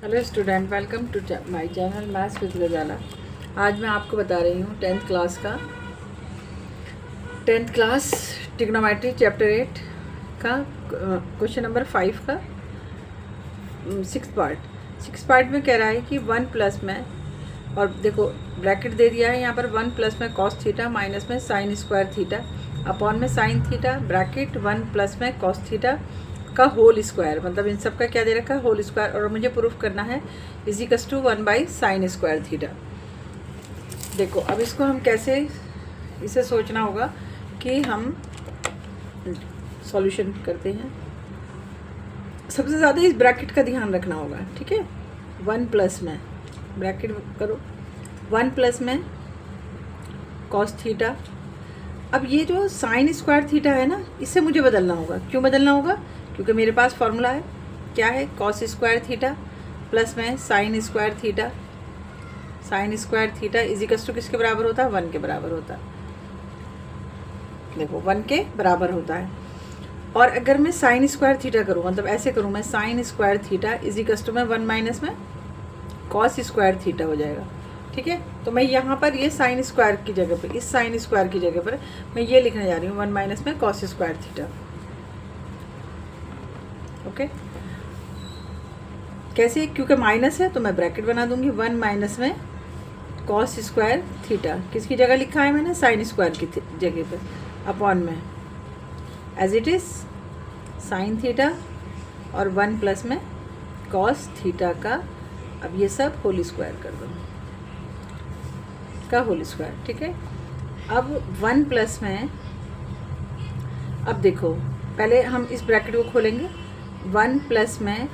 Hello student, welcome to my channel maths with Gazala. आज मैं आपको बता रही हूँ टेंथ क्लास ट्रिग्नोमेट्री चैप्टर 8 का क्वेश्चन नंबर 5 का सिक्स पार्ट में कह रहा है कि 1 प्लस में, और देखो ब्रैकेट दे दिया है यहाँ पर, 1 प्लस में कॉस थीटा माइनस में साइन स्क्वायर थीटा अपॉन में साइन थीटा ब्रैकेट 1 प्लस में कॉस थीटा का होल स्क्वायर, मतलब इन सब का क्या दे रखा है, होल स्क्वायर, और मुझे प्रूफ करना है equals to 1/sin square theta. देखो अब इसको हम कैसे इसे सोचना होगा कि हम सॉल्यूशन करते हैं। सबसे ज़्यादा इस ब्रैकेट का ध्यान रखना होगा, ठीक है। 1 प्लस में ब्रैकेट करो, 1 प्लस में कॉस थीटा। अब ये जो साइन स्क्वायर थीटा है ना, इसे मुझे बदलना होगा। क्यों बदलना होगा? क्योंकि मेरे पास फॉर्मूला है, क्या है, कॉस स्क्वायर थीटा प्लस में sine square theta. Sine square theta is equals to किसके बराबर होता है? 1 के बराबर होता है। देखो 1 के बराबर होता है। और अगर मैं साइन स्क्वायर थीटा करूँ, मतलब ऐसे करूँ मैं, sine square theta is equals to में 1 माइनस में कॉस स्क्वायर थीटा हो जाएगा, ठीक है। तो मैं यहाँ पर ये साइन स्क्वायर की जगह पर, इस साइन स्क्वायर की जगह पर मैं ये लिखने जा रही हूँ 1 माइनस में कॉस स्क्वायर थीटा। ओके, कैसे? क्योंकि माइनस है तो मैं ब्रैकेट बना दूंगी, 1 माइनस में कॉस स्क्वायर थीटा, किसकी जगह लिखा है मैंने? साइन स्क्वायर की जगह पर, अपॉन में as it is sine theta और 1 प्लस में कॉस थीटा का, अब ये सब होल स्क्वायर कर दो, का होल स्क्वायर, ठीक है। अब 1 प्लस में, अब देखो पहले हम इस ब्रैकेट को खोलेंगे, 1 प्लस में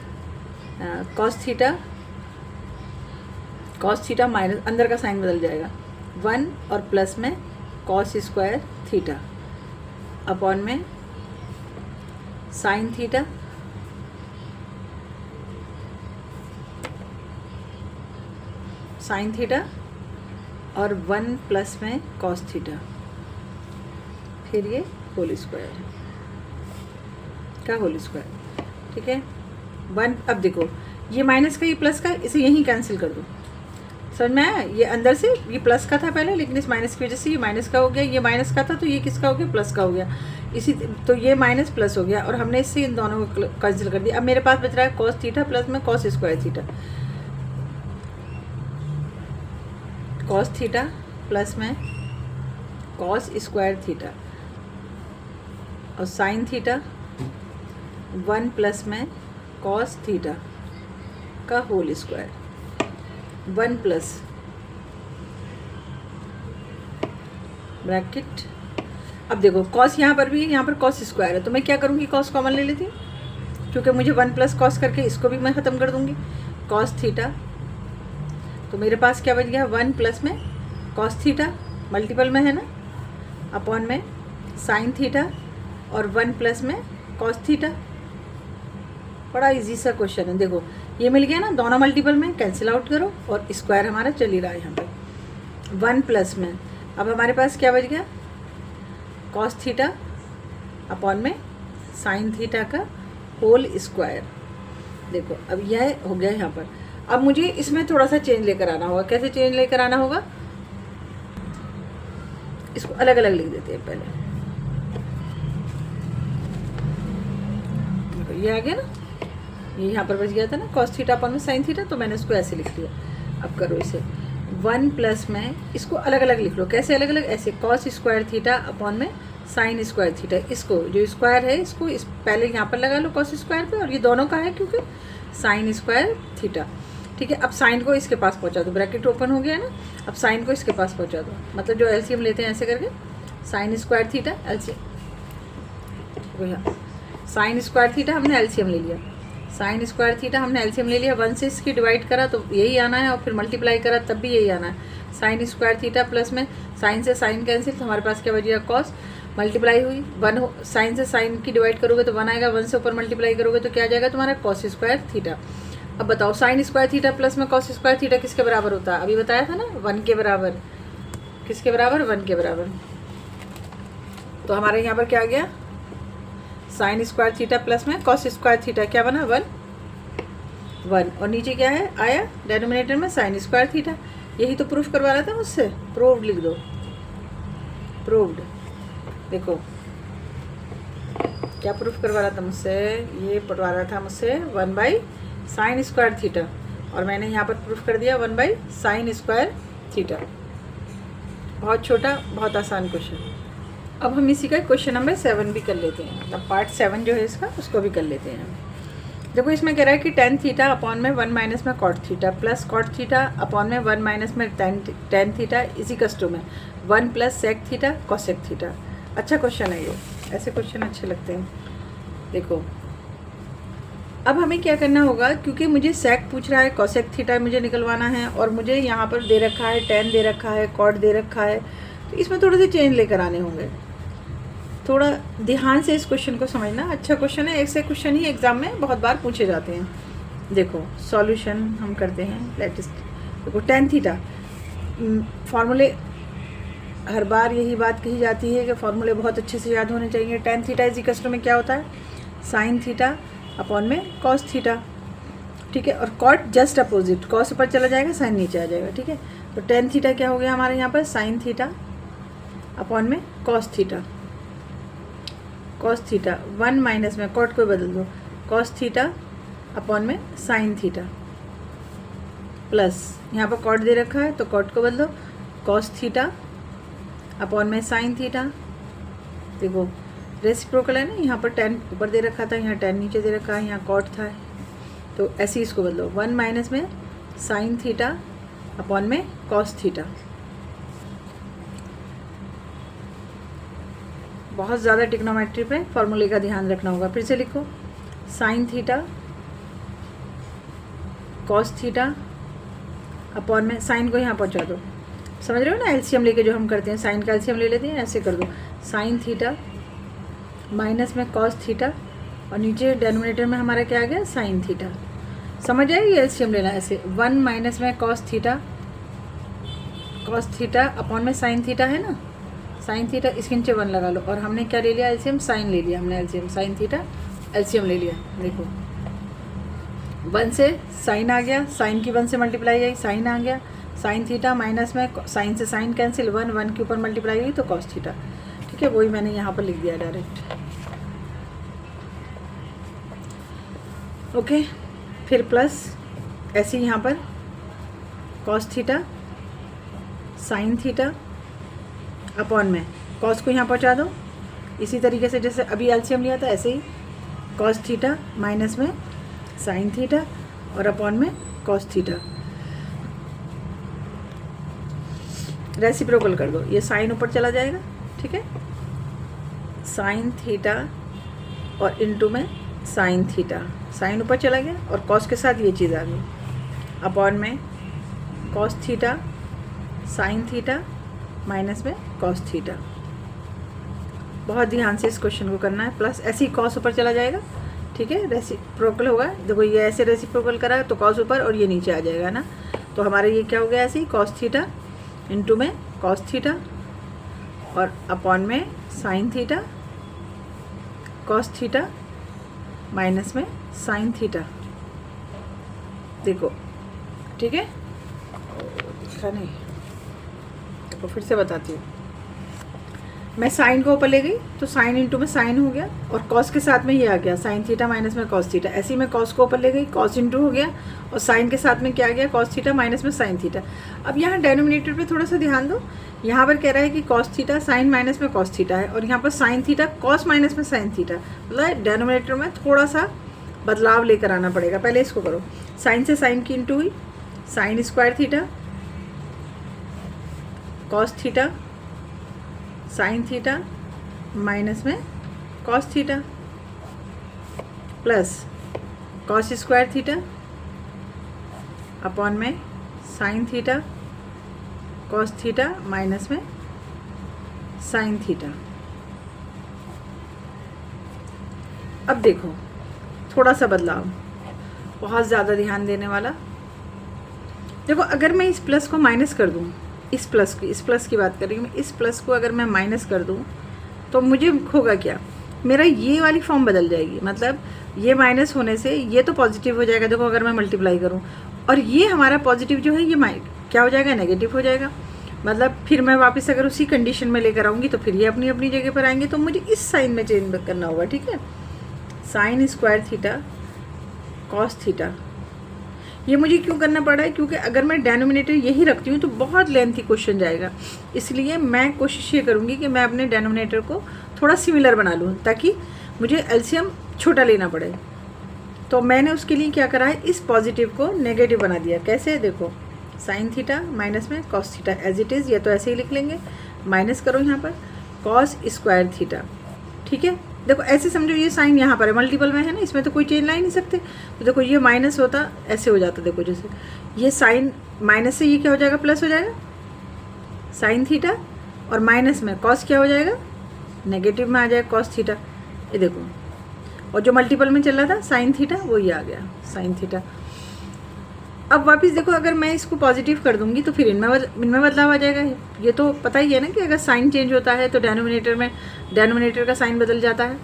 कॉस थीटा माइनस, अंदर का साइन बदल जाएगा, 1 और प्लस में कॉस स्क्वायर थीटा अपॉन में साइन थीटा और 1 प्लस में कॉस थीटा, फिर ये होल स्क्वायर का होल स्क्वायर, ठीक है। 1, अब देखो ये माइनस का, ये प्लस का, इसे यहीं कैंसिल कर दो, समझ में आया? ये अंदर से ये प्लस का था पहले, लेकिन इस माइनस की वजह से ये माइनस का हो गया, ये माइनस का था तो ये किसका हो गया? प्लस का हो गया। इसी तो ये माइनस प्लस हो गया, और हमने इससे इन दोनों को कैंसिल कर दिया। अब मेरे पास बच रहा है कॉस थीटा प्लस में cos square theta, cos theta plus में कॉस स्क्वायर थीटा और साइन थीटा 1 प्लस में कॉस थीटा का होल स्क्वायर, 1 प्लस ब्रैकेट। अब देखो कॉस यहाँ पर भी है, यहाँ पर कॉस स्क्वायर है, तो मैं क्या करूँगी? कॉस कॉमन ले लेती हूँ, क्योंकि मुझे 1 प्लस कॉस करके इसको भी मैं ख़त्म कर दूँगी, कॉस थीटा। तो मेरे पास क्या बच गया? 1 प्लस में कॉस थीटा, मल्टीपल में है ना, अपॉन में साइन थीटा और 1 प्लस में कॉस थीटा। बड़ा इजी सा क्वेश्चन है। देखो ये मिल गया ना, दोनों मल्टीपल में, कैंसिल आउट करो, और स्क्वायर हमारा चल ही रहा है यहाँ पर। 1 प्लस में अब हमारे पास क्या बच गया? कॉस थीटा अपॉन में साइन थीटा का होल स्क्वायर। देखो अब यह हो गया यहाँ पर। अब मुझे इसमें थोड़ा सा चेंज लेकर आना होगा। कैसे चेंज लेकर आना होगा? इसको अलग अलग लिख देते हैं पहले। देखो ये आ गया ना, ये यहाँ पर बच गया था ना कॉस थीटा अपॉन में साइन थीटा, तो मैंने इसको ऐसे लिख लिया। अब करो इसे 1 प्लस में, इसको अलग अलग लिख लो। कैसे अलग अलग? ऐसे कॉस स्क्वायर थीटा अपॉन में साइन स्क्वायर थीटा। इसको जो स्क्वायर है इसको इस पहले यहाँ पर लगा लो कॉस स्क्वायर पे, और ये दोनों का है क्योंकि साइन स्क्वायर थीटा, ठीक है। अब साइन को इसके पास पहुँचा दो, ब्रैकेट ओपन हो गया ना, अब साइन को इसके पास पहुँचा दो, मतलब जो एलसीएम लेते हैं ऐसे करके, sign square theta LCM, sign square theta हमने एलसीएम ले लिया, साइन स्क्वायर थीटा हमने एलसीएम ले लिया, 1 से इसकी डिवाइड करा तो यही आना है, और फिर मल्टीप्लाई करा तब भी यही आना है। साइन स्क्वायर थीटा प्लस में साइन से साइन कैंसिल, तो हमारे पास क्या बच गया? कॉस, मल्टीप्लाई हुई 1, साइन से साइन की डिवाइड करोगे तो 1 आएगा, 1 से ऊपर मल्टीप्लाई करोगे तो क्या आ जाएगा तुम्हारा? Cos square theta. अब बताओ साइन स्क्वायर थीटा प्लस में कॉस स्क्वायर थीटा किसके बराबर होता है? अभी बताया था ना, 1 के बराबर। किसके बराबर? 1 के बराबर। तो हमारे यहाँ पर क्या आ गया? साइन स्क्वायर थीटा प्लस में कॉस स्क्वायर थीटा क्या बना? 1। 1 और नीचे क्या है आया डेनोमिनेटर में साइन स्क्वायर थीटा। यही तो प्रूफ करवा रहा था मुझसे, प्रूव्ड लिख दो, प्रूव्ड। देखो क्या प्रूफ करवा रहा था मुझसे, ये पढ़वा रहा था मुझसे 1/sin स्क्वायर थीटा और मैंने यहाँ पर प्रूफ कर दिया 1/sin स्क्वायर थीटा। बहुत छोटा बहुत आसान क्वेश्चन। अब हम इसी का क्वेश्चन नंबर 7 भी कर लेते हैं, मतलब पार्ट 7 जो है इसका उसको भी कर लेते हैं। देखो इसमें कह रहा है कि tan थीटा अपॉन में 1 माइनस में cot theta plus cot theta upon में 1 माइनस में tan थीटा इसी कस्टो में 1 plus sec theta cosec theta. अच्छा क्वेश्चन है ये, ऐसे क्वेश्चन अच्छे लगते हैं। देखो अब हमें क्या करना होगा, क्योंकि मुझे sec पूछ रहा है, cosec थीटा मुझे निकलवाना है और मुझे यहाँ पर दे रखा है tan दे रखा है, cot दे रखा है, तो इसमें थोड़े से चेंज लेकर आने होंगे। थोड़ा ध्यान से इस क्वेश्चन को समझना, अच्छा क्वेश्चन है, ऐसे क्वेश्चन ही एग्ज़ाम में बहुत बार पूछे जाते हैं। देखो सॉल्यूशन हम करते हैं, लेटेस्ट। देखो tan थीटा फार्मूले, हर बार यही बात कही जाती है कि फार्मूले बहुत अच्छे से याद होने चाहिए। tan theta is equal to में क्या होता है sin थीटा अपॉन में cos थीटा, ठीक है। और cot जस्ट अपोजिट, cos ऊपर चला जाएगा sin नीचे आ जाएगा, ठीक है। तो tan थीटा क्या हो गया हमारे यहाँ पर sin थीटा अपॉन में cos theta, cos theta 1 minus में cot को बदल दो cos थीटा अपॉन में sin थीटा प्लस यहाँ पर cot दे रखा है तो cot को बदल दो cos थीटा अपॉन में sin थीटा। देखो रेसिप्रोकल है ना, यहाँ पर tan ऊपर दे रखा था, यहाँ tan नीचे दे रखा है, यहाँ cot था, तो ऐसे ही इसको बदलो 1 माइनस में sin थीटा अपॉन में cos थीटा। बहुत ज़्यादा टिग्नोमेट्री पे फॉर्मूले का ध्यान रखना होगा। फिर से लिखो sign theta cos theta upon में, साइन को यहाँ पहुँचा दो, समझ रहे हो ना, एलसीएम लेके जो हम करते हैं, साइन का एलसीएम ले लेते हैं, ऐसे कर दो साइन थीटा माइनस में कॉस थीटा और नीचे डेनोमिनेटर में हमारा क्या आ गया साइन थीटा। समझ आएगी, एलसीएम लेना ऐसे 1 माइनस में कॉस थीटा अपॉन में साइन थीटा है ना, साइन थीटा इसके नीचे 1 लगा लो और हमने क्या ले लिया एलसीएम, साइन ले लिया हमने एलसीएम, साइन थीटा एलसीएम ले लिया। देखो 1 से साइन आ गया, साइन की 1 से मल्टीप्लाई गई साइन आ गया, साइन थीटा माइनस में साइन से साइन कैंसिल, 1 के ऊपर मल्टीप्लाई गई तो कॉस थीटा, ठीक है। वही मैंने यहाँ पर लिख दिया डायरेक्ट, ओके। फिर प्लस ऐसे यहाँ पर cos theta sine theta upon में कॉस को यहाँ पहुँचा दो, इसी तरीके से जैसे अभी एलसीएम लिया था ऐसे ही कॉस थीटा माइनस में साइन थीटा और अपॉन में कॉस थीटा, रेसिप्रोकल कर दो, ये साइन ऊपर चला जाएगा, ठीक है, साइन थीटा और इनटू में साइन थीटा, साइन ऊपर चला गया और कॉस के साथ ये चीज़ आ गई अपॉन में cos theta sine theta minus में कॉस थीटा। बहुत ध्यान से इस क्वेश्चन को करना है, प्लस ऐसे ही कॉस ऊपर चला जाएगा, ठीक है, रेसिप्रोकल होगा। देखो ये ऐसे रेसिप्रोकल करा तो कॉस ऊपर और ये नीचे आ जाएगा ना, तो हमारा ये क्या हो गया ऐसे ही कॉस थीटा इंटू में कॉस थीटा और अपॉन में sine theta cos theta minus में साइन थीटा। देखो ठीक है, दिखा नहीं, देखो फिर से बताती हूँ, मैं साइन को ऊपर ले गई तो साइन इंटू में साइन हो गया और कॉस के साथ में ये आ गया साइन थीटा माइनस में कॉस थीटा, ऐसे ही मैं कॉस को ऊपर ले गई कॉस इंटू हो गया और साइन के साथ में क्या आ गया कॉस थीटा माइनस में साइन थीटा। अब यहाँ डेनोमिनेटर पे थोड़ा सा ध्यान दो, यहाँ पर कह रहा है कि कॉस थीटा साइन माइनस में कॉस थीटा है और यहाँ पर साइन थीटा कॉस माइनस में साइन थीटा, मतलब डेनोमिनेटर में थोड़ा सा बदलाव लेकर आना पड़ेगा। पहले इसको करो, साइन से साइन की इंटू हुई sine square theta cos theta sine theta minus में cos theta plus cos square theta upon में sine theta cos theta minus में साइन थीटा। अब देखो थोड़ा सा बदलाव, बहुत ज़्यादा ध्यान देने वाला। देखो अगर मैं इस प्लस को माइनस कर दूँ, इस प्लस की बात कर रही हूँ मैं, इस प्लस को अगर मैं माइनस कर दूँ तो मुझे होगा क्या, मेरा ये वाली फॉर्म बदल जाएगी, मतलब ये माइनस होने से ये तो पॉजिटिव हो जाएगा। देखो अगर मैं मल्टीप्लाई करूँ और ये हमारा पॉजिटिव जो है ये क्या हो जाएगा, नेगेटिव हो जाएगा। मतलब फिर मैं वापस अगर उसी कंडीशन में लेकर आऊँगी तो फिर ये अपनी अपनी जगह पर आएंगे, तो मुझे इस साइन में चेंज करना होगा, ठीक है। Sign square theta cos theta, ये मुझे क्यों करना पड़ा है, क्योंकि अगर मैं डेनोमिनेटर यही रखती हूँ तो बहुत लेंथी क्वेश्चन जाएगा। इसलिए मैं कोशिश ये करूँगी कि मैं अपने डेनोमिनेटर को थोड़ा सिमिलर बना लूँ ताकि मुझे एलसीएम छोटा लेना पड़े। तो मैंने उसके लिए क्या करा है, इस पॉजिटिव को नेगेटिव बना दिया। कैसे, देखो साइन थीटा माइनस में cos theta as it is, या तो ऐसे ही लिख लेंगे, माइनस करो यहाँ पर कॉस स्क्वायर थीटा, ठीक है। देखो ऐसे समझो ये साइन यहाँ पर है, मल्टीपल में है ना, इसमें तो कोई चेंज ला ही नहीं सकते। तो देखो ये माइनस होता ऐसे हो जाता, देखो जैसे ये साइन माइनस से ये क्या हो जाएगा, प्लस हो जाएगा साइन थीटा, और माइनस में कॉस क्या हो जाएगा, नेगेटिव में आ जाएगा कॉस थीटा, ये देखो। और जो मल्टीपल में चल रहा था साइन थीटा वो ये आ गया साइन थीटा। अब वापस देखो अगर मैं इसको पॉजिटिव कर दूंगी तो फिर इनमें बदलाव आ जाएगा। ये तो पता ही है ना कि अगर साइन चेंज होता है तो डेनोमिनेटर का साइन बदल जाता है।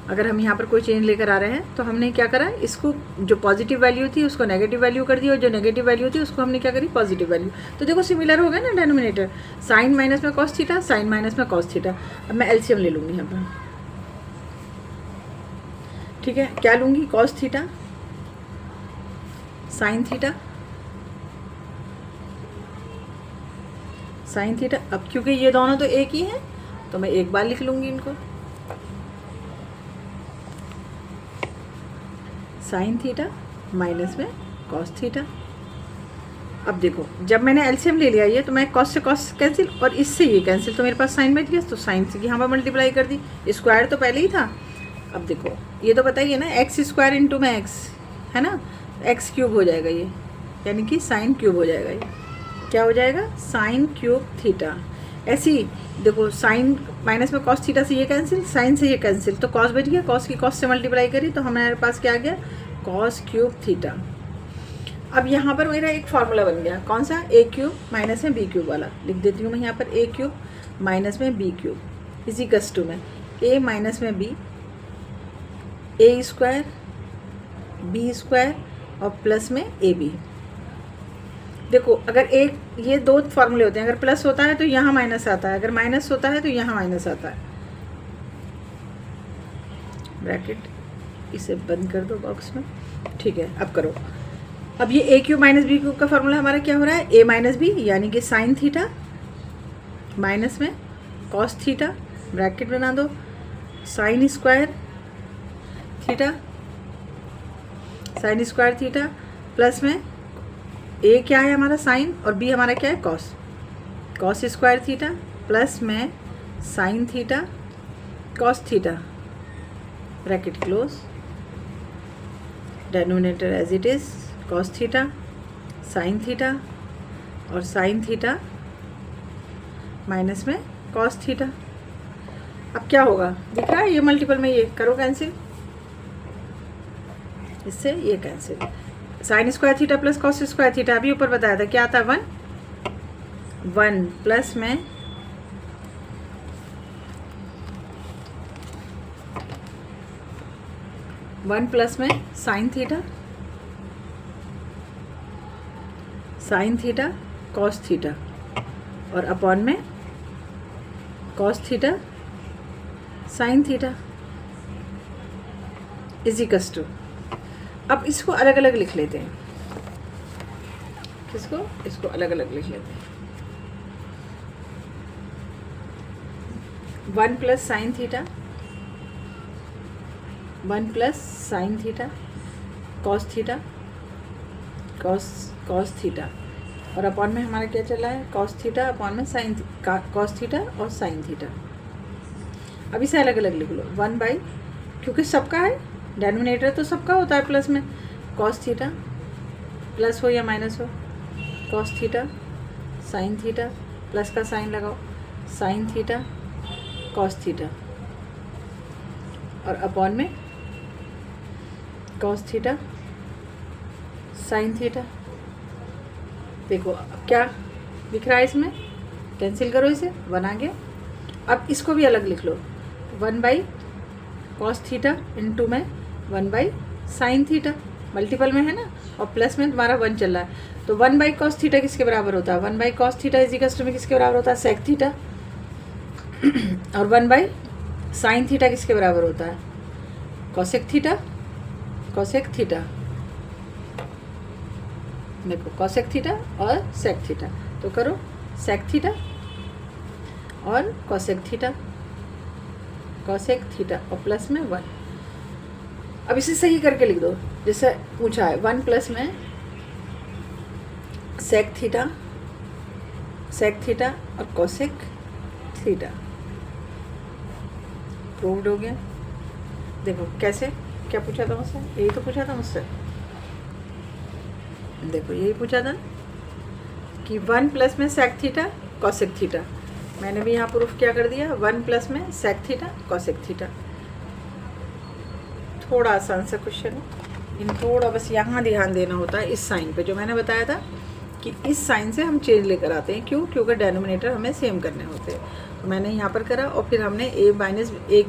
अगर हम यहाँ पर कोई चेंज लेकर आ रहे हैं तो हमने क्या करा, इसको जो पॉजिटिव वैल्यू थी उसको नेगेटिव वैल्यू कर दी, और जो नेगेटिव वैल्यू थी उसको हमने क्या करी, पॉजिटिव वैल्यू। तो देखो सिमिलर हो गया ना डेनोमिनेटर, साइन माइनस में कॉस थीटा, साइन माइनस में कॉस थीटा। अब मैं एलसीएम ले लूँगी यहाँ पर, ठीक है। क्या लूँगी, cos theta sine theta, sine theta. अब क्योंकि ये दोनों तो एक ही हैं तो मैं एक बार लिख लूँगी इनको, साइन थीटा माइनस में कॉस थीटा। अब देखो जब मैंने एलसीएम ले लिया ये, तो मैं कॉस से कॉस कैंसिल और इससे ये कैंसिल, तो मेरे पास साइन बच गया, तो साइन से यहाँ पर मल्टीप्लाई कर दी, स्क्वायर तो पहले ही था। अब देखो ये तो पता ही है ना, एक्स स्क्वायर इंटू में एक्स है ना, एक्स क्यूब हो जाएगा ये, यानी कि साइन क्यूब हो जाएगा। ये क्या हो जाएगा, साइन क्यूब थीटा। ऐसी देखो साइन माइनस में कॉस थीटा से ये कैंसिल, साइन से ये कैंसिल, तो कॉस बच गया, कॉस की कॉस से मल्टीप्लाई करी तो हमारे पास क्या आ गया, कॉस क्यूब थीटा। अब यहाँ पर मेरा एक फार्मूला बन गया, कौन सा, ए क्यूब माइनस में बी क्यूब वाला। लिख देती हूँ मैं यहाँ पर, ए क्यूब माइनस में बी क्यूब इसी कस टू में ए माइनस में बी, ए स्क्वायर बी स्क्वायर और प्लस में ए बी। देखो अगर एक ये दो फार्मूले होते हैं, अगर प्लस होता है तो यहाँ माइनस आता है, अगर माइनस होता है तो यहाँ माइनस आता है। ब्रैकेट इसे बंद कर दो बॉक्स में, ठीक है। अब करो, अब ये ए क्यूब माइनस बी क्यूब का फार्मूला हमारा क्या हो रहा है, ए माइनस बी यानी कि साइन थीटा माइनस में कॉस थीटा, ब्रैकेट बना दो, sign square theta, sine square theta plus में ए क्या है हमारा साइन और बी हमारा क्या है cos, cos square theta plus में sine theta cos theta, bracket close, denominator as it is cos theta sine theta और साइन थीटा माइनस में कॉस थीटा। अब क्या होगा, दिख रहा है ये मल्टीपल में, ये करो कैंसिल, इससे ये cancel, sine square theta plus cos square theta, अभी ऊपर बताया था क्या था, 1 प्लस में साइन थीटा कॉस थीटा और अपॉन में cos theta sine theta is equals to. अब इसको अलग अलग लिख लेते हैं, किसको, इसको अलग अलग लिख लेते हैं। 1 plus sine theta, 1 plus sign theta cos theta cos theta और अपॉन में हमारा क्या चला है, कॉस थीटा अपॉन में साइन कॉस थीटा और साइन थीटा। अब इसे अलग अलग लिख लो, 1 बाई, क्योंकि सबका है डेनोमिनेटर तो सबका होता है प्लस में, कॉस थीटा प्लस हो या माइनस हो, cos theta sine theta plus का साइन लगाओ, साइन थीटा कॉस थीटा और अपॉन में कॉस थीटा साइन थीटा। देखो अब क्या दिख रहा है इसमें, कैंसिल करो इसे, 1 आ गया। अब इसको भी अलग लिख लो, 1 बाई कॉस थीटा इंटू में 1 बाई साइन थीटा, मल्टीपल में है ना, और प्लस में तुम्हारा 1 चल रहा है, तो 1 बाई कॉस थीटा किसके बराबर होता है, 1 by cos theta is equal to में किसके बराबर होता है, सेक थीटा, और 1 बाई साइन थीटा किसके बराबर होता है, कॉसेक थीटा, कॉसेक थीटा, देखो कॉसेक थीटा और सेक थीटा, तो करो सेक थीटा और कॉसेक थीटा, कॉसेक थीटा और प्लस में 1। अब इसे सही करके लिख दो जैसे पूछा है, 1 प्लस में सेक थीटा, सेक थीटा और कॉसेक थीटा, प्रूव्ड हो गया। देखो कैसे, क्या पूछा था मुझसे, यही तो पूछा था मुझसे, देखो यही पूछा था कि 1 प्लस में सेक थीटा कॉसेक थीटा, मैंने भी यहाँ प्रूफ क्या कर दिया, 1 प्लस में सेक थीटा कॉसेक थीटा। थोड़ा आसान सा क्वेश्चन है, इन थोड़ा बस यहाँ ध्यान देना होता है इस साइन पे, जो मैंने बताया था कि इस साइन से हम चेंज लेकर आते हैं, क्यों, क्योंकि डेनोमिनेटर हमें सेम करने होते हैं। तो मैंने यहाँ पर करा और फिर हमने a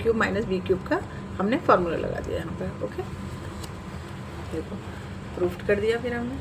cube minus B cube का हमने फॉर्मूला लगा दिया यहाँ पर। ओके, देखो प्रूफ कर दिया फिर हमने।